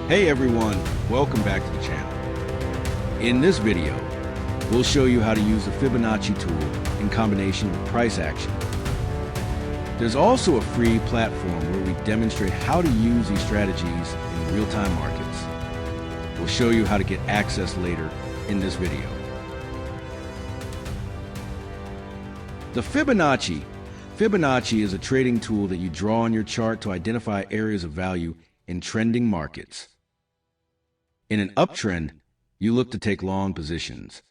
Hey everyone, welcome back to the channel. In this video, we'll show you how to use the Fibonacci tool in combination with price action. There's also a free platform where we demonstrate how to use these strategies in real-time markets. We'll show you how to get access later in this video. The Fibonacci is a trading tool that you draw on your chart to identify areas of value in trending markets. In an uptrend, you look to take long positions.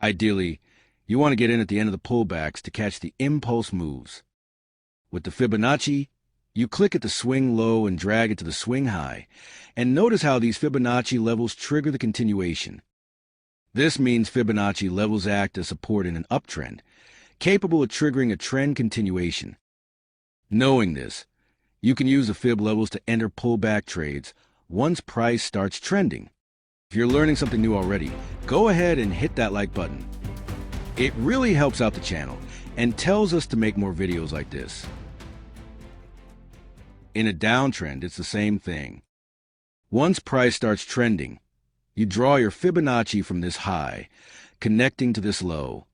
Ideally, you want to get in at the end of the pullbacks to catch the impulse moves. With the Fibonacci, you click at the swing low and drag it to the swing high, and notice how these Fibonacci levels trigger the continuation. This means Fibonacci levels act as support in an uptrend, capable of triggering a trend continuation. Knowing this, you can use the Fib levels to enter pullback trades once price starts trending. If you're learning something new already, go ahead and hit that like button. It really helps out the channel and tells us to make more videos like this. In a downtrend, it's the same thing. Once price starts trending, you draw your Fibonacci from this high, connecting to this low.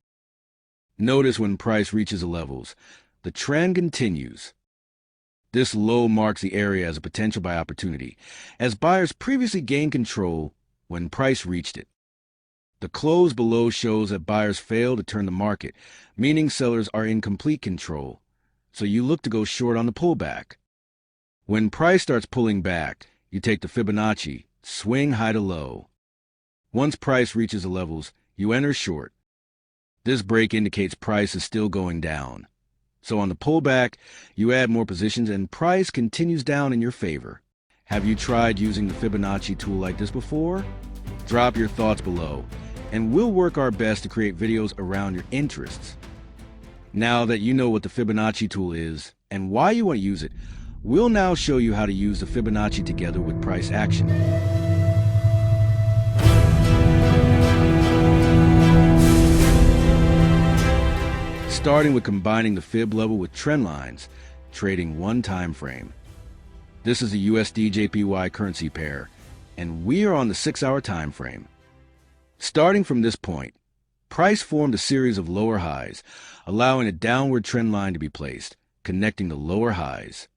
Notice when price reaches the levels, the trend continues. This low marks the area as a potential buy opportunity, as buyers previously gained control when price reached it. The close below shows that buyers failed to turn the market, meaning sellers are in complete control, so you look to go short on the pullback. When price starts pulling back, you take the Fibonacci, swing high to low. Once price reaches the levels, you enter short. This break indicates price is still going down. So on the pullback, you add more positions and price continues down in your favor. Have you tried using the Fibonacci tool like this before? Drop your thoughts below, and we'll work our best to create videos around your interests. Now that you know what the Fibonacci tool is and why you want to use it, we'll now show you how to use the Fibonacci together with price action. Starting with combining the Fib level with trend lines, trading one time frame. This is the USD-JPY currency pair, and we are on the 6-hour time frame. Starting from this point, price formed a series of lower highs, allowing a downward trend line to be placed, connecting the lower highs.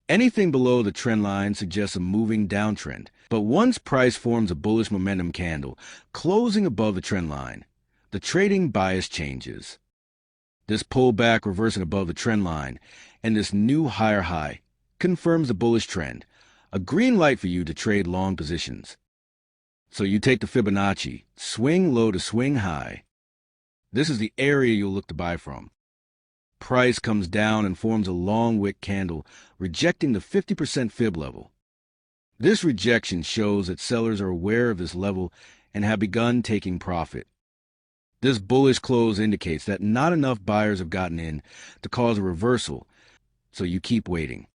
Anything below the trend line suggests a moving downtrend, but once price forms a bullish momentum candle, closing above the trend line, the trading bias changes. This pullback reversing above the trend line and this new higher high confirms the bullish trend, a green light for you to trade long positions. So you take the Fibonacci, swing low to swing high. This is the area you'll look to buy from. Price comes down and forms a long wick candle, rejecting the 50% Fib level. This rejection shows that sellers are aware of this level and have begun taking profit. This bullish close indicates that not enough buyers have gotten in to cause a reversal, so you keep waiting.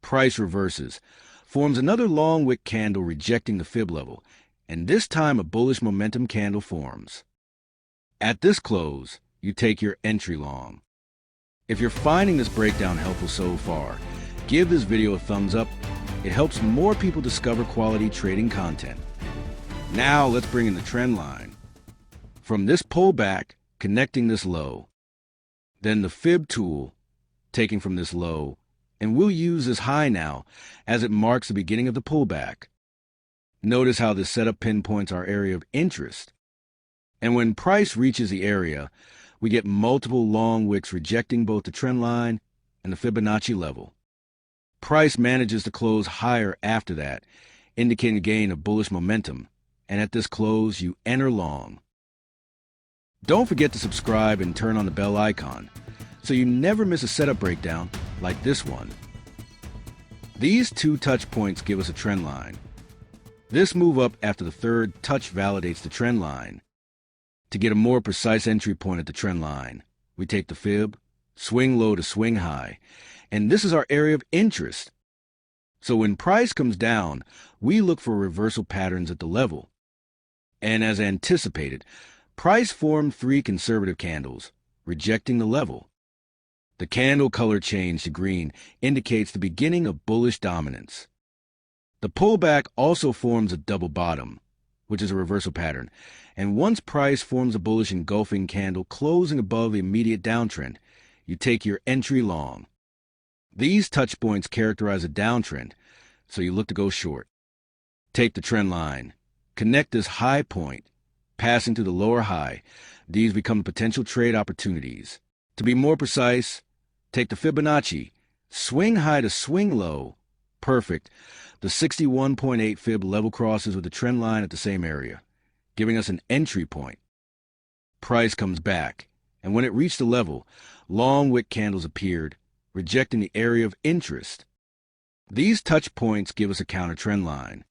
Price reverses, forms another long wick candle rejecting the Fib level, and this time a bullish momentum candle forms. At this close, you take your entry long. If you're finding this breakdown helpful so far, give this video a thumbs up. It helps more people discover quality trading content. Now let's bring in the trend line. From this pullback, connecting this low. Then the Fib tool, taking from this low, and we'll use this high now as it marks the beginning of the pullback. Notice how this setup pinpoints our area of interest. And when price reaches the area, we get multiple long wicks rejecting both the trend line and the Fibonacci level. Price manages to close higher after that, indicating a gain of bullish momentum, and at this close, you enter long. Don't forget to subscribe and turn on the bell icon so you never miss a setup breakdown like this one. These two touch points give us a trend line. This move up after the third touch validates the trend line. To get a more precise entry point at the trend line, we take the Fib, swing low to swing high, and this is our area of interest. So when price comes down, we look for reversal patterns at the level. And as anticipated, price formed 3 conservative candles, rejecting the level. The candle color change to green indicates the beginning of bullish dominance. The pullback also forms a double bottom, which is a reversal pattern, and once price forms a bullish engulfing candle closing above the immediate downtrend, you take your entry long. These touch points characterize a downtrend, so you look to go short. Take the trend line. Connect this high point, passing to the lower high. These become potential trade opportunities. To be more precise, take the Fibonacci. Swing high to swing low. Perfect. The 61.8 fib level crosses with the trend line at the same area, giving us an entry point. Price comes back, and when it reached the level, long wick candles appeared, rejecting the area of interest. These touch points give us a counter trend line.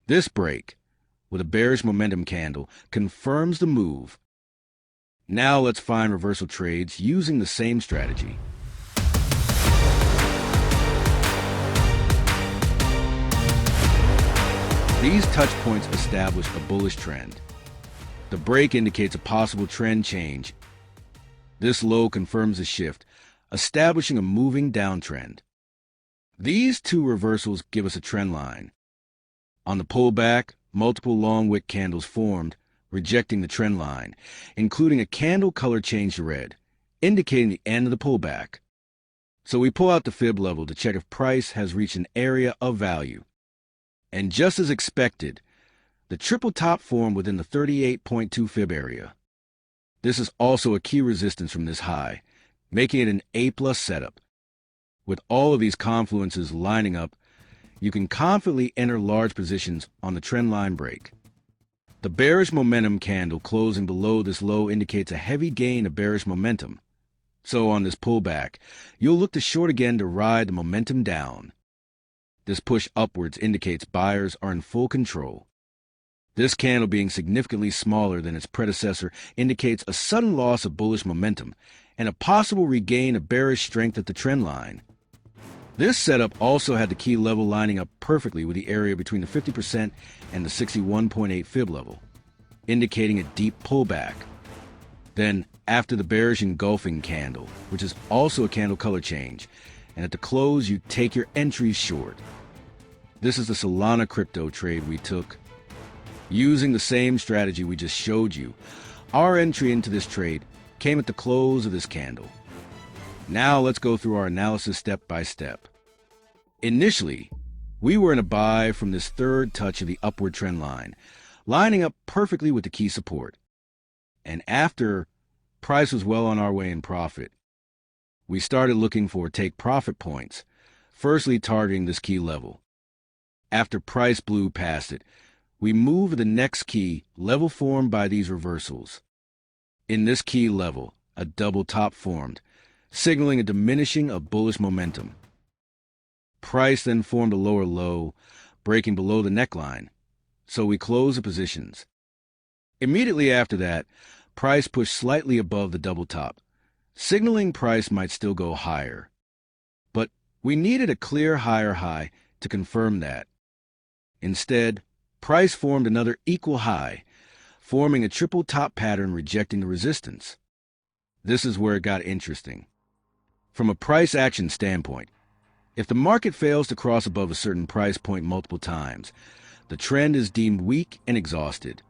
This break, with a bearish momentum candle, confirms the move. Now let's find reversal trades using the same strategy. These touch points establish a bullish trend. The break indicates a possible trend change. This low confirms a shift, establishing a moving downtrend. These two reversals give us a trend line. On the pullback, multiple long wick candles formed, rejecting the trend line, including a candle color change to red, indicating the end of the pullback. So we pull out the fib level to check if price has reached an area of value. And just as expected, the triple top formed within the 38.2 fib area. This is also a key resistance from this high, making it an A+ setup. With all of these confluences lining up, you can confidently enter large positions on the trend line break. The bearish momentum candle closing below this low indicates a heavy gain of bearish momentum. So on this pullback, you'll look to short again to ride the momentum down. This push upwards indicates buyers are in full control. This candle being significantly smaller than its predecessor indicates a sudden loss of bullish momentum and a possible regain of bearish strength at the trend line. This setup also had the key level lining up perfectly with the area between the 50% and the 61.8 fib level, indicating a deep pullback. Then, after the bearish engulfing candle, which is also a candle color change, and at the close you take your entries short. This is the Solana crypto trade we took. Using the same strategy we just showed you, our entry into this trade came at the close of this candle. Now let's go through our analysis step by step. Initially, we were in a buy from this third touch of the upward trend line, lining up perfectly with the key support. And after price was well on our way in profit, we started looking for take profit points, firstly targeting this key level. After price blew past it, we moved to the next key level formed by these reversals. In this key level, a double top formed, signaling a diminishing of bullish momentum. Price then formed a lower low, breaking below the neckline, so we closed the positions. Immediately after that, price pushed slightly above the double top, signaling price might still go higher. But we needed a clear higher high to confirm that. Instead, price formed another equal high, forming a triple top pattern rejecting the resistance. This is where it got interesting. From a price action standpoint, if the market fails to cross above a certain price point multiple times, the trend is deemed weak and exhausted.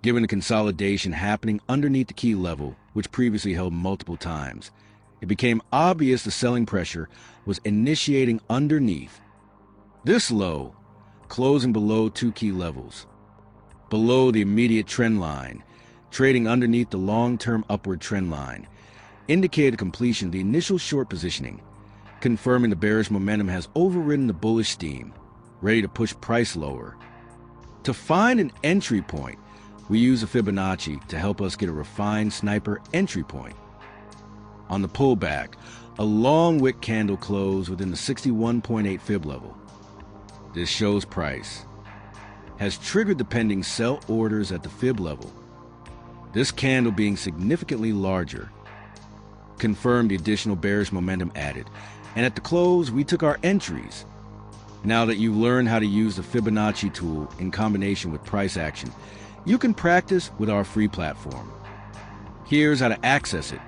Given the consolidation happening underneath the key level, which previously held multiple times, it became obvious the selling pressure was initiating underneath. This low, closing below two key levels, below the immediate trend line, trading underneath the long-term upward trend line, indicated completion of the initial short positioning, confirming the bearish momentum has overridden the bullish steam, ready to push price lower. To find an entry point, we use a Fibonacci to help us get a refined sniper entry point. On the pullback, a long wick candle closed within the 61.8 fib level. This shows price has triggered the pending sell orders at the fib level. This candle being significantly larger confirmed the additional bearish momentum added, and at the close we took our entries. Now that you've learned how to use the Fibonacci tool in combination with price action, you can practice with our free platform. Here's how to access it.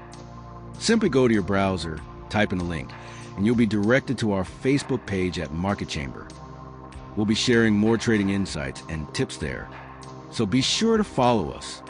Simply go to your browser, type in the link, and you'll be directed to our Facebook page at Market Chamber. We'll be sharing more trading insights and tips there. So be sure to follow us.